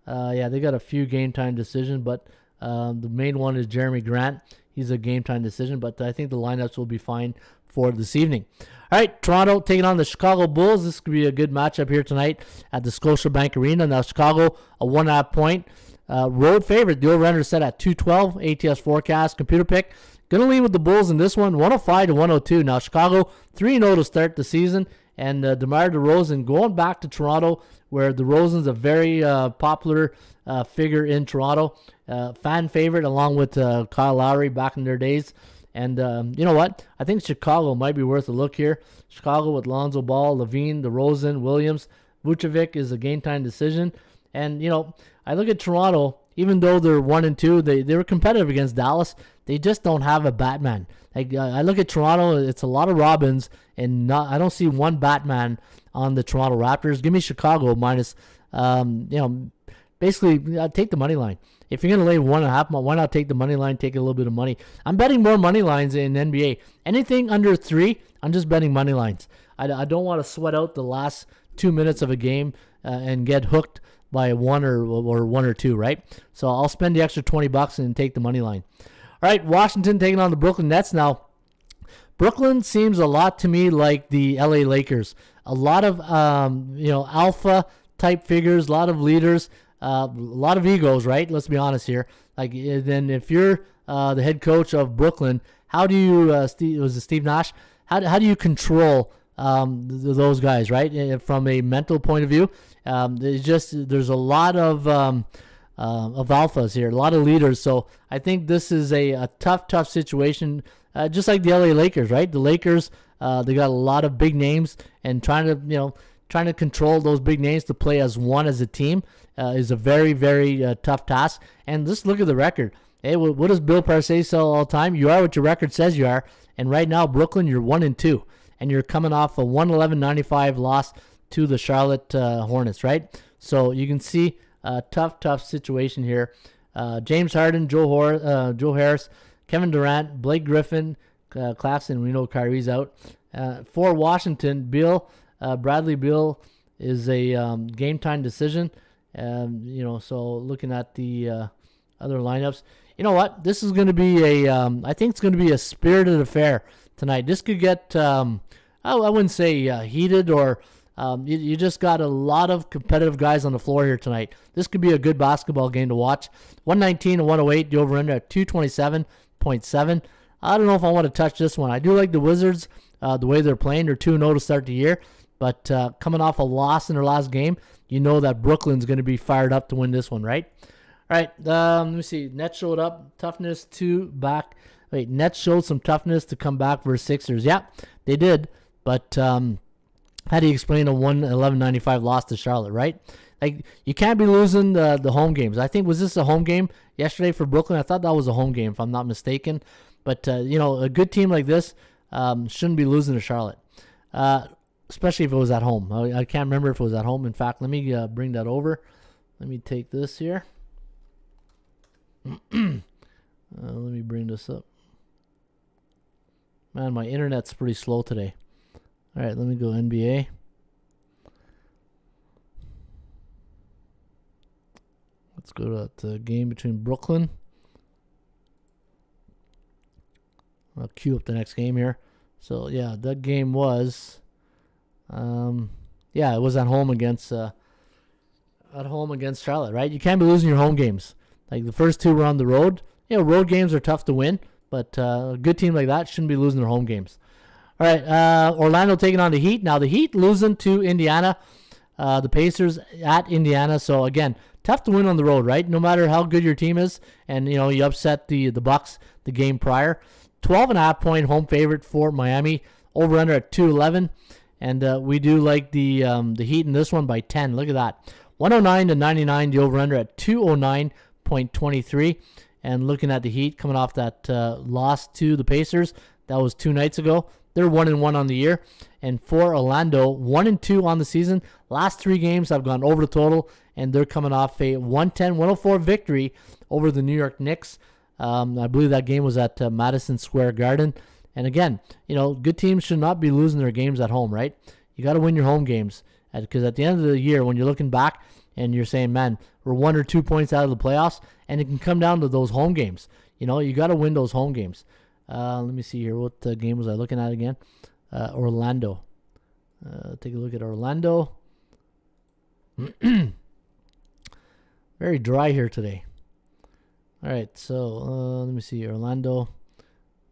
they got a few game time decisions, but the main one is Jeremy Grant. He's a game time decision, but I think the lineups will be fine for this evening. All right, Toronto taking on the Chicago Bulls. This could be a good matchup here tonight at the Scotiabank Arena. Now, Chicago, a 1.5 point road favorite. The over-under set at 212. ATS forecast, computer pick. Going to lean with the Bulls in this one, 105 to 102. Now, Chicago, 3-0 to start the season. And DeMar DeRozan going back to Toronto, where DeRozan's a very popular figure in Toronto. Fan favorite along with Kyle Lowry back in their days. And you know what? I think Chicago might be worth a look here. Chicago with Lonzo Ball, Levine, DeRozan, Williams. Vucevic is a game time decision. And, I look at Toronto, even though they're 1-2, they were competitive against Dallas. They just don't have a Batman. I look at Toronto, it's a lot of Robins, and I don't see one Batman on the Toronto Raptors. Give me Chicago minus, basically take the money line. If you're going to lay 1.5, why not take the money line, take a little bit of money? I'm betting more money lines in NBA. Anything under 3, I'm just betting money lines. I don't want to sweat out the last 2 minutes of a game and get hooked by 1 or 1 or 2, right? So I'll spend the extra $20 and take the money line. All right, Washington taking on the Brooklyn Nets now. Brooklyn seems a lot to me like the LA Lakers. A lot of alpha type figures, a lot of leaders, a lot of egos, right? Let's be honest here. Then if you're the head coach of Brooklyn, how do you Steve Nash? How do you control those guys, right? From a mental point of view, there's a lot of alphas here, a lot of leaders. So I think this is a tough situation, just like the LA Lakers, right? The Lakers, they got a lot of big names, and trying to control those big names to play as one as a team is a very, very tough task. And just look at the record. Hey, what does Bill Parcells say all the time? You are what your record says you are. And right now, Brooklyn, you're 1-2, and you're coming off a 111-95 loss to the Charlotte Hornets, right? So you can see a tough situation here. James Harden, Joe Harris, Kevin Durant, Blake Griffin, Claxton. We know Kyrie's out. For Washington, Bradley Beal is a game time decision. So looking at the other lineups, you know what? This is going to be I think it's going to be a spirited affair tonight. This could get, I wouldn't say heated or. You just got a lot of competitive guys on the floor here tonight. This could be a good basketball game to watch. 119 and 108, the over-under at 227.7. I don't know if I want to touch this one. I do like the Wizards, the way they're playing. They're 2-0 to start the year. But coming off a loss in their last game, you know that Brooklyn's going to be fired up to win this one, right? All right, let me see. Nets showed up. Toughness to back. Wait, Nets showed some toughness to come back versus Sixers. Yeah, they did. But how do you explain a 111-95 loss to Charlotte, right? You can't be losing the home games. I think, was this a home game yesterday for Brooklyn? I thought that was a home game, if I'm not mistaken. But, a good team like this shouldn't be losing to Charlotte, especially if it was at home. I can't remember if it was at home. In fact, let me bring that over. Let me take this here. Let me bring this up. Man, my internet's pretty slow today. All right, let me go NBA. Let's go to that game between Brooklyn. I'll queue up the next game here. So, yeah, that game was, it was at home against Charlotte, right? You can't be losing your home games. Like the first 2 were on the road. Road games are tough to win, but a good team like that shouldn't be losing their home games. All right, Orlando taking on the Heat. Now, the Heat losing to Indiana. The Pacers at Indiana. So, again, tough to win on the road, right? No matter how good your team is. And, you upset the Bucks the game prior. 12.5 point home favorite for Miami. Over under at 211. And we do like the Heat in this one by 10. Look at that. 109 to 99. The over under at 209.23. And looking at the Heat coming off that loss to the Pacers. That was 2 nights ago. They're 1-1 on the year. And for Orlando, 1-2 on the season. Last 3 games have gone over the total, and they're coming off a 110-104 victory over the New York Knicks. I believe that game was at Madison Square Garden. And again, good teams should not be losing their games at home, right? You got to win your home games. Because at the end of the year, when you're looking back and you're saying, man, we're 1 or 2 points out of the playoffs, and it can come down to those home games. You got to win those home games. Let me see here. What game was I looking at again? Orlando. Take a look at Orlando. Very dry here today. All right, so let me see. Orlando.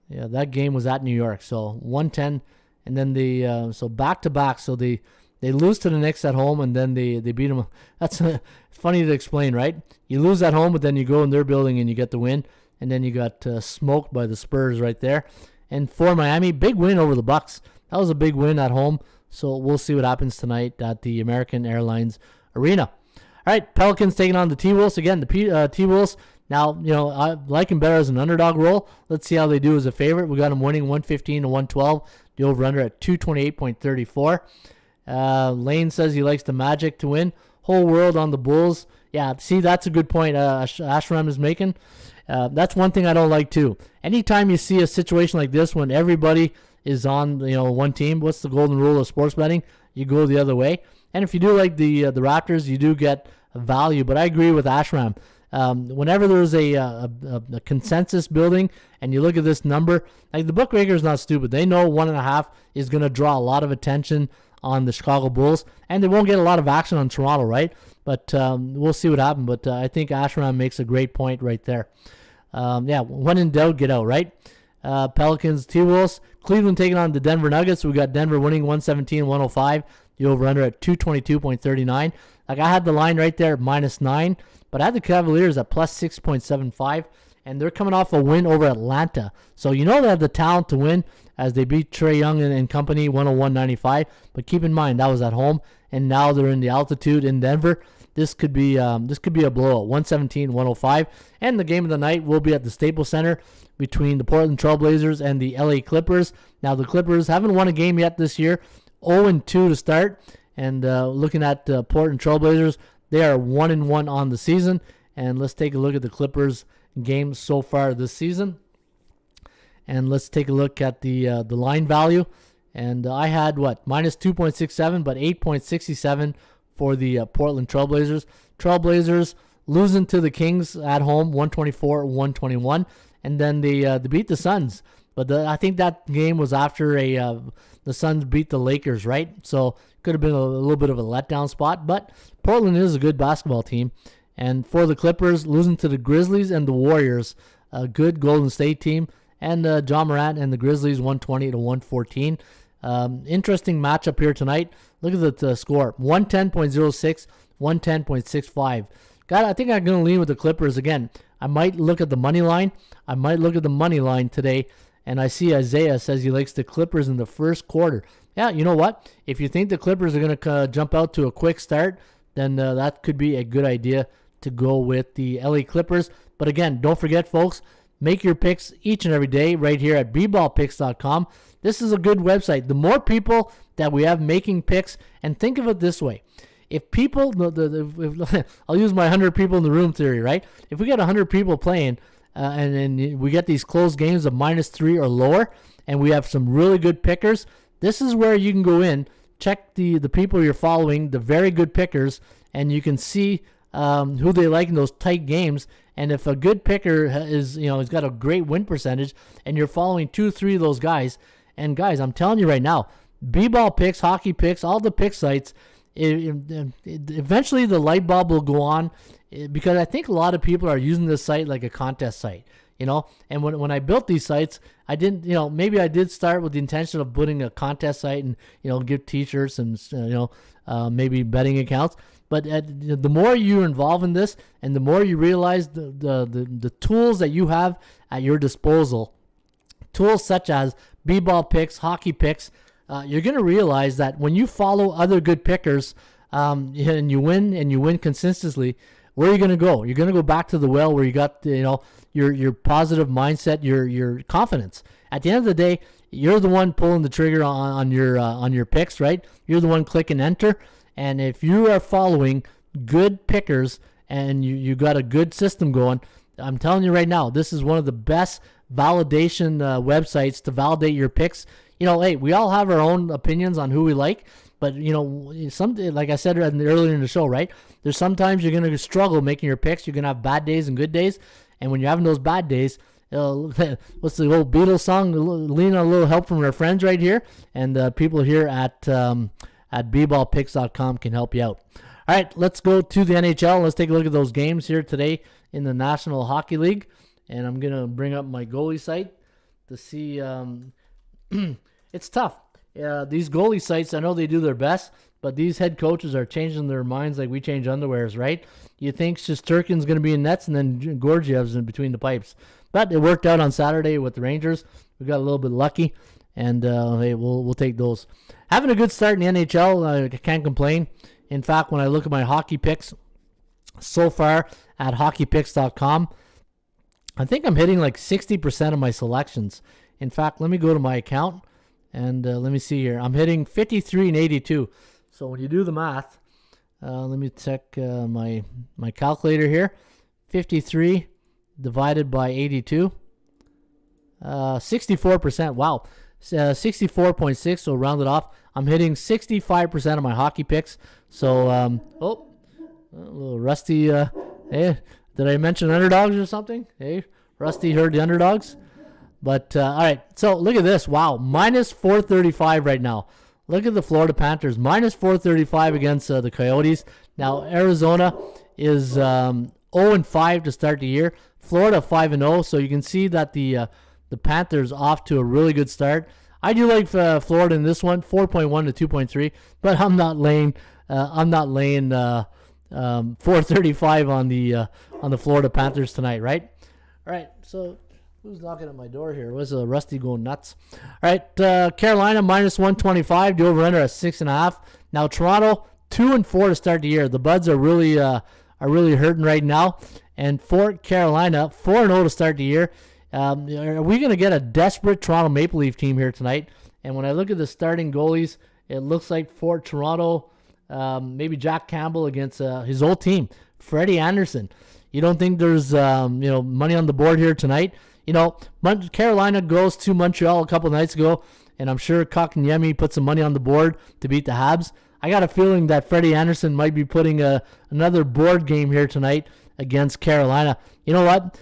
Yeah, that game was at New York. So 110, and then so back-to-back. So they lose to the Knicks at home, and then they beat them. That's funny to explain, right? You lose at home, but then you go in their building and you get the win, and then you got smoked by the Spurs right there. And for Miami, big win over the Bucks. That was a big win at home, so we'll see what happens tonight at the American Airlines Arena. All right, Pelicans taking on the T-Wolves. Again, the T-Wolves, now, I like them better as an underdog role. Let's see how they do as a favorite. We got them winning 115 to 112. The over-under at 228.34. Lane says he likes the Magic to win. Whole world on the Bulls. Yeah, see, that's a good point Ashram is making. That's one thing I don't like, too. Anytime you see a situation like this when everybody is on one team, what's the golden rule of sports betting? You go the other way. And if you do like the Raptors, you do get value. But I agree with Ashram. Whenever there's a consensus building and you look at this number, like the bookmaker's not stupid. They know 1.5 is going to draw a lot of attention on the Chicago Bulls, and they won't get a lot of action on Toronto, right? But we'll see what happens. But I think Ashram makes a great point right there. When in doubt, get out, right? Pelicans, T-Wolves, Cleveland taking on the Denver Nuggets. We got Denver winning 117-105. The over-under at 222.39. Like, I had the line right there at -9, but I had the Cavaliers at plus 6.75, and they're coming off a win over Atlanta. So they have the talent to win as they beat Trae Young and company 101-95. But keep in mind, that was at home, and now they're in the altitude in Denver. This could be a blowout, 117-105. And the game of the night will be at the Staples Center between the Portland Trailblazers and the LA Clippers. Now, the Clippers haven't won a game yet this year, 0-2 to start. And looking at Portland Trailblazers, they are 1-1 on the season. And let's take a look at the Clippers games so far this season. And let's take a look at the line value. And I had, -2.67, but 8.67 for the Portland Trailblazers. Trailblazers losing to the Kings at home, 124-121. And then they beat the Suns. But I think that game was after the Suns beat the Lakers, right? So could have been a little bit of a letdown spot. But Portland is a good basketball team. And for the Clippers, losing to the Grizzlies and the Warriors, a good Golden State team. And John Morant and the Grizzlies, 120-114. Interesting matchup here tonight. Look at the score, 110.06, 110.65. I think I'm going to lean with the Clippers again. I might look at the money line. Today, and I see Isaiah says he likes the Clippers in the first quarter. Yeah, you know what? If you think the Clippers are going to jump out to a quick start, then that could be a good idea to go with the LA Clippers. But again, don't forget, folks, make your picks each and every day right here at bballpicks.com. This is a good website. The more people that we have making picks, and think of it this way. If people, I'll use my 100 people in the room theory, right? If we get 100 people playing and we get these close games of -3 or lower, and we have some really good pickers, this is where you can go in, check the people you're following, the very good pickers, and you can see who they like in those tight games. And if a good picker he's got a great win percentage, and you're following 2-3 of those guys, and guys, I'm telling you right now, B-ball picks, hockey picks, all the pick sites, eventually the light bulb will go on, because I think a lot of people are using this site like a contest site, And when I built these sites, I didn't, maybe I did start with the intention of putting a contest site and, give T-shirts and, maybe betting accounts. But the more you're involved in this, and the more you realize the tools that you have at your disposal, tools such as b-ball picks, hockey picks, you're going to realize that when you follow other good pickers and you win consistently, where are you going to go? You're going to go back to the well where you got your positive mindset, your confidence. At the end of the day, you're the one pulling the trigger on your picks, right? You're the one clicking enter. And if you are following good pickers and you got a good system going, I'm telling you right now, this is one of the best validation websites to validate your picks. Hey, we all have our own opinions on who we like, but like I said earlier in the show, right? There's sometimes you're gonna struggle making your picks. You're gonna have bad days and good days, and when you're having those bad days, what's the old Beatles song? Lean on a little help from our friends right here, and people here at bballpicks.com can help you out. All right, let's go to the NHL. Let's take a look at those games here today in the National Hockey League, and I'm gonna bring up my goalie site to see. It's tough. These goalie sites, I know they do their best, but these head coaches are changing their minds like we change underwears, right? You think Shesterkin's going to be in nets, and then Gorgiev's in between the pipes. But it worked out on Saturday with the Rangers. We got a little bit lucky, and hey, we'll take those. Having a good start in the NHL, I can't complain. In fact, when I look at my hockey picks so far at hockeypicks.com, I think I'm hitting like 60% of my selections. In fact, let me go to my account, and let me see here. I'm hitting 53 and 82. So when you do the math, let me check my calculator here. 53 divided by 82. 64%. Wow. 64.6, so round it off. I'm hitting 65% of my hockey picks. So, a little Rusty. Hey, did I mention underdogs or something? Hey, Rusty heard the underdogs. But, all right, so look at this. Wow, minus 435 right now. Look at the Florida Panthers, minus 435 against the Coyotes. Now, Arizona is 0-5 to start the year. Florida 5-0, so you can see that the Panthers off to a really good start. I do like Florida in this one, 4.1 to 2.3, but I'm not laying 435 on the Florida Panthers tonight, right? All right, so. Who's knocking at my door here? Was Rusty going nuts? All right, Carolina minus 125. The over/under at 6.5. Now Toronto 2-4 to start the year. The Buds are really hurting right now. And for Carolina 4-0 to start the year. Are we going to get a desperate Toronto Maple Leaf team here tonight? And when I look at the starting goalies, it looks like for Toronto, maybe Jack Campbell against his old team, Freddie Anderson. You don't think there's money on the board here tonight? Carolina goes to Montreal a couple nights ago, and I'm sure Kotkaniemi put some money on the board to beat the Habs. I got a feeling that Freddie Anderson might be putting another board game here tonight against Carolina. You know what?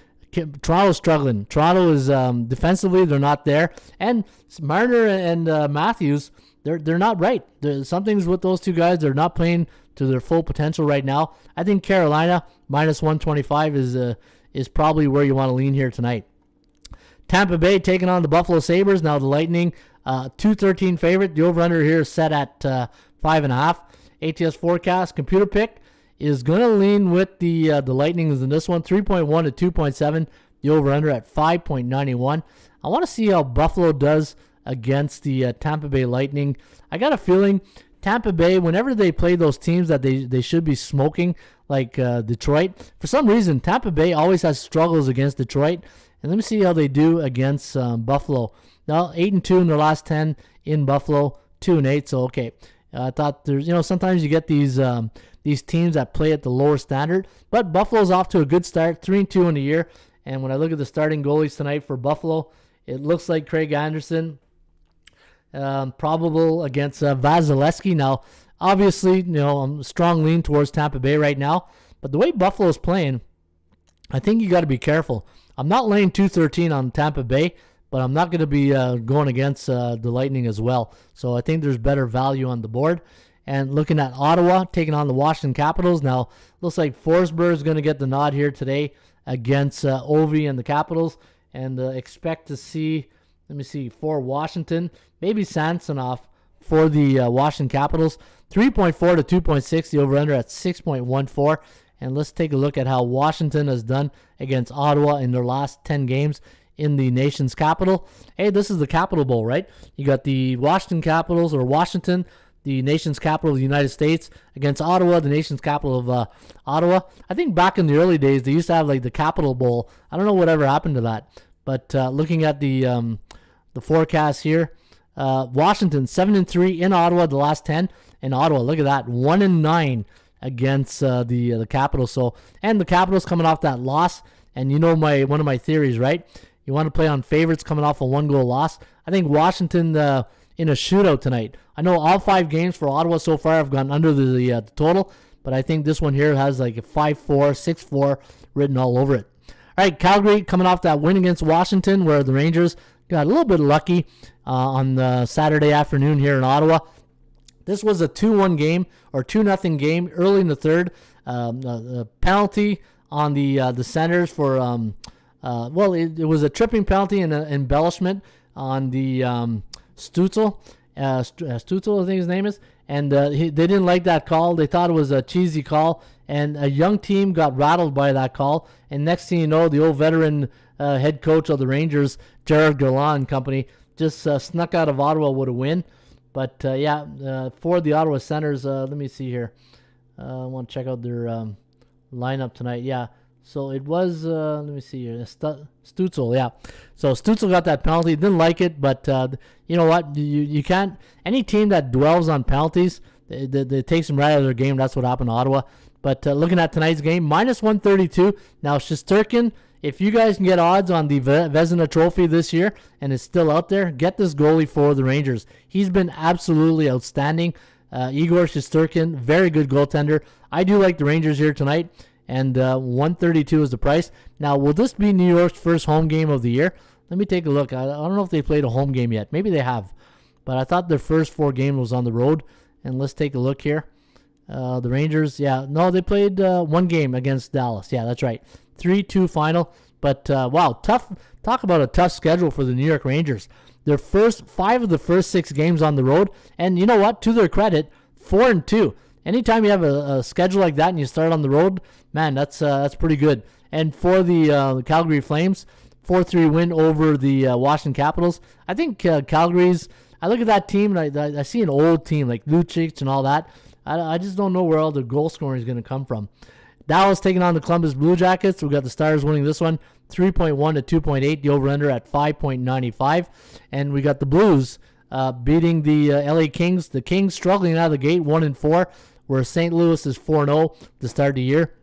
Toronto's struggling. Toronto is defensively, they're not there. And Marner and Matthews, they're not right. Something's with those two guys. They're not playing to their full potential right now. I think Carolina minus 125 is probably where you want to lean here tonight. Tampa Bay taking on the Buffalo Sabres. Now the Lightning, 2-13 favorite. The over-under here is set at 5.5. ATS forecast computer pick is going to lean with the Lightnings in this one, 3.1 to 2.7. The over-under at 5.91. I want to see how Buffalo does against the Tampa Bay Lightning. I got a feeling Tampa Bay, whenever they play those teams that they should be smoking, like Detroit, for some reason Tampa Bay always has struggles against Detroit. And let me see how they do against Buffalo. Now 8-2 in their last 10 in Buffalo, 2-8. So okay, I thought there's sometimes you get these teams that play at the lower standard, but Buffalo's off to a good start, 3-2 in the year. And when I look at the starting goalies tonight for Buffalo, it looks like Craig Anderson, probable against Vasilevsky. Now, obviously, I'm a strong lean towards Tampa Bay right now, but the way Buffalo's playing, I think you got to be careful. I'm not laying 213 on Tampa Bay, but I'm not going to be going against the Lightning as well. So I think there's better value on the board. And looking at Ottawa taking on the Washington Capitals. Now, looks like Forsberg is going to get the nod here today against Ovi and the Capitals. And expect to see, for Washington, maybe Samsonov for the Washington Capitals. 3.4 to 2.6, the over-under at 6.14. And let's take a look at how Washington has done against Ottawa in their last 10 games in the nation's capital. Hey, this is the Capital Bowl, right? You got the Washington Capitals, or Washington, the nation's capital of the United States, against Ottawa, the nation's capital of Ottawa. I think back in the early days, they used to have like the Capital Bowl. I don't know whatever happened to that. But looking at the forecast here, Washington 7-3 in Ottawa the last 10. In Ottawa, look at that, 1-9 against the Capitals. So, and the Capitals coming off that loss, and one of my theories, right? You want to play on favorites coming off a 1-goal loss. I think Washington in a shootout tonight. I know all 5 games for Ottawa so far have gone under the total, but I think this one here has like a 5-4, 6-4 written all over it. All right, Calgary coming off that win against Washington where the Rangers got a little bit lucky on the Saturday afternoon here in Ottawa. This was a 2-1 game or 2-0 game early in the third. A penalty on the centers for, it was a tripping penalty and an embellishment on the Stutzel. Stutzel, I think his name is. And they didn't like that call. They thought it was a cheesy call. And a young team got rattled by that call. And next thing you know, the old veteran head coach of the Rangers, Jared Gallant and company, just snuck out of Ottawa with a win. But, for the Ottawa Senators, let me see here. I want to check out their lineup tonight. Yeah, so it was, let me see here, Stutzel, yeah. So Stutzel got that penalty, didn't like it, but you know what? You can't, any team that dwells on penalties, they takes them right out of their game. That's what happened to Ottawa. But looking at tonight's game, minus 132. Now, Shesterkin, if you guys can get odds on the Vezina Trophy this year, and it's still out there, get this goalie for the Rangers. He's been absolutely outstanding. Igor Shesterkin, very good goaltender. I do like the Rangers here tonight, and 132 is the price. Now, will this be New York's first home game of the year? Let me take a look. I don't know if they played a home game yet. Maybe they have, but I thought their first 4 games was on the road. And let's take a look here. The Rangers, they played 1 game against Dallas. Yeah, that's right. 3-2 final. But, wow, tough. Talk about a tough schedule for the New York Rangers. Their first 5 of the first 6 games on the road. And you know what? To their credit, 4-2. Anytime you have a schedule like that and you start on the road, man, that's pretty good. And for the Calgary Flames, 4-3 win over the Washington Capitals. I think Calgary's, I look at that team and I see an old team like Lucic and all that. I just don't know where all the goal scoring is going to come from. Dallas taking on the Columbus Blue Jackets. We got the Stars winning this one, 3.1 to 2.8. The over-under at 5.95. And we got the Blues beating the LA Kings. The Kings struggling out of the gate, 1-4, where St. Louis is 4-0 to start the year.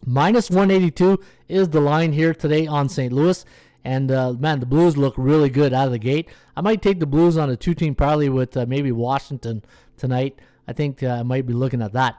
Minus 182 is the line here today on St. Louis. And, man, the Blues look really good out of the gate. I might take the Blues on a 2-team parlay with maybe Washington tonight. I think I might be looking at that.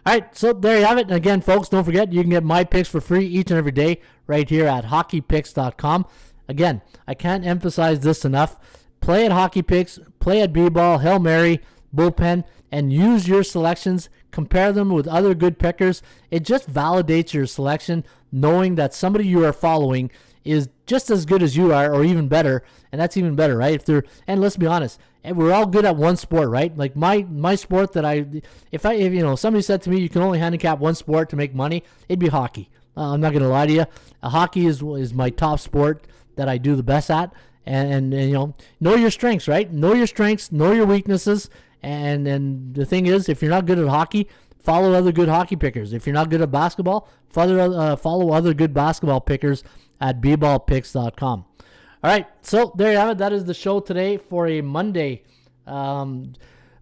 All right, so there you have it. And again, folks, don't forget, you can get my picks for free each and every day right here at hockeypicks.com. Again, I can't emphasize this enough. Play at Hockey Picks, play at B-Ball, Hail Mary, Bullpen, and use your selections. Compare them with other good pickers. It just validates your selection, knowing that somebody you are following is just as good as you are, or even better, and that's even better, right? And let's be honest, we're all good at one sport, right? Like my sport that if somebody said to me you can only handicap one sport to make money, it'd be hockey. I'm not gonna lie to you. Hockey is my top sport that I do the best at, and know your strengths, right? Know your strengths, know your weaknesses, and the thing is, if you're not good at hockey, follow other good hockey pickers. If you're not good at basketball, follow other good basketball pickers at bballpicks.com. All right, so there you have it. That is the show today for a Monday, October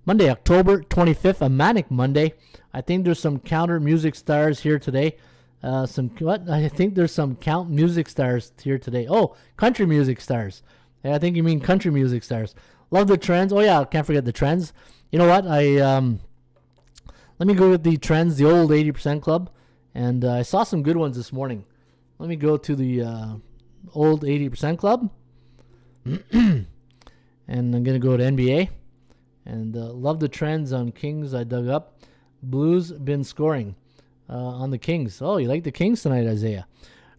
25th, a manic Monday. I think there's some counter music stars here today. I think there's some count music stars here today. Oh, country music stars. Yeah, I think you mean country music stars. Love the trends. Oh yeah, can't forget the trends. You know what? Let me go with the trends, the old 80% club, and I saw some good ones this morning. Let me go to the old 80% club, and I'm going to go to NBA, and love the trends on Kings I dug up. Blues been scoring on the Kings. Oh, you like the Kings tonight, Isaiah.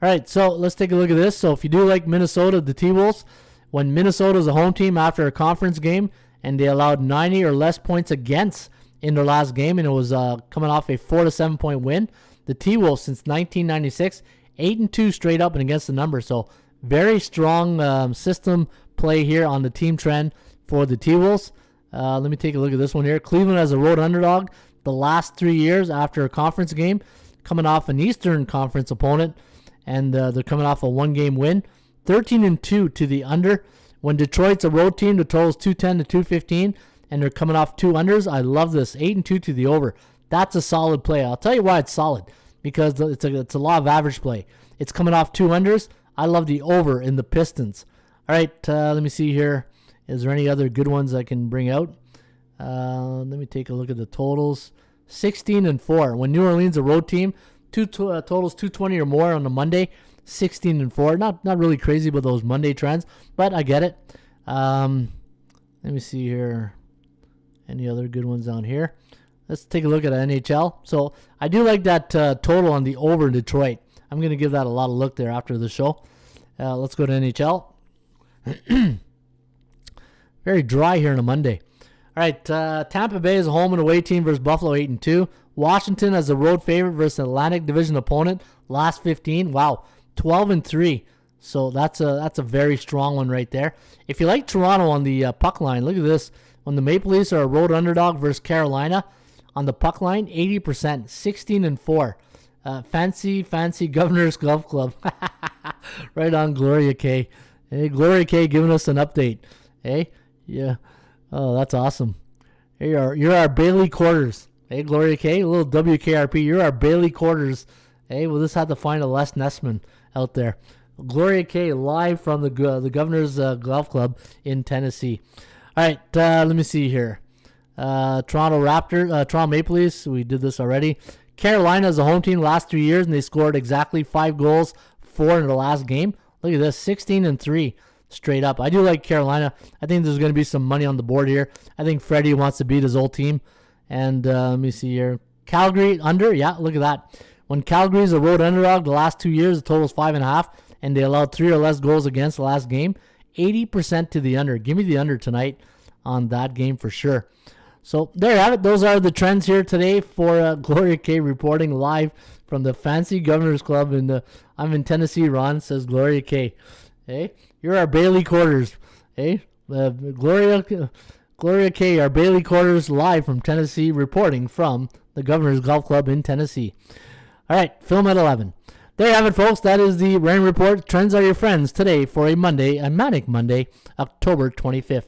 All right, so let's take a look at this. So if you do like Minnesota, the T-Wolves, when Minnesota's a home team after a conference game, and they allowed 90 or less points against in their last game, and it was coming off a 4-7 point win. The T-Wolves since 1996, 8-2 straight up and against the number. So very strong system play here on the team trend for the T-Wolves. Let me take a look at this one here. Cleveland as a road underdog the last 3 years after a conference game, coming off an Eastern Conference opponent, and they're coming off a 1-game win. 13-2 to the under. When Detroit's a road team, the total's 210 to 215, and they're coming off 2 unders. I love this. 8-2 to the over. That's a solid play. I'll tell you why it's solid. Because it's a law of average play. It's coming off 2 unders. I love the over in the Pistons. All right, let me see here. Is there any other good ones I can bring out? Let me take a look at the totals. 16-4. When New Orleans, a road team, totals 220 or more on a Monday. 16-4. Not really crazy about those Monday trends, but I get it. Let me see here. Any other good ones on here? Let's take a look at NHL. So I do like that total on the over in Detroit. I'm going to give that a lot of look there after the show. Let's go to NHL. Very dry here on a Monday. All right, Tampa Bay is a home and away team versus Buffalo, 8-2. Washington as a road favorite versus Atlantic Division opponent, last 15. Wow, 12-3. So that's a very strong one right there. If you like Toronto on the puck line, look at this. When the Maple Leafs are a road underdog versus Carolina, on the puck line, 80%, 16-4. Fancy Governor's Golf Club. Right on, Gloria K. Hey, Gloria K giving us an update. Hey, yeah. Oh, that's awesome. Here you are. You're our Bailey quarters. Hey, Gloria K, a little WKRP. You're our Bailey quarters. Hey, we'll just have to find a Les Nessman out there. Gloria K live from the Governor's Golf Club in Tennessee. All right, let me see here. Toronto Maple Leafs. We did this already. Carolina is a home team last 3 years, and they scored exactly 5 goals, 4 in the last game. Look at this, 16-3 straight up. I do like Carolina. I think there's going to be some money on the board here. I think Freddie wants to beat his old team. And let me see here. Calgary under. Yeah, look at that. When Calgary's a road underdog the last 2 years, the total is 5.5, and they allowed 3 or less goals against the last game. 80% to the under. Give me the under tonight on that game for sure. So there you have it. Those are the trends here today for Gloria K reporting live from the Fancy Governor's Club. I'm in Tennessee, Ron, says Gloria K. Hey, you're our Bailey quarters. Hey, Gloria K, our Bailey quarters live from Tennessee, reporting from the Governor's Golf Club in Tennessee. All right, film at 11. There you have it, folks. That is the Rain Report. Trends are your friends today for a Manic Monday, October 25th.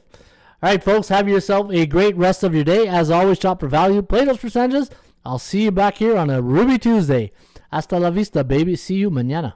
All right, folks, have yourself a great rest of your day. As always, shop for value. Play those percentages. I'll see you back here on a Ruby Tuesday. Hasta la vista, baby. See you mañana.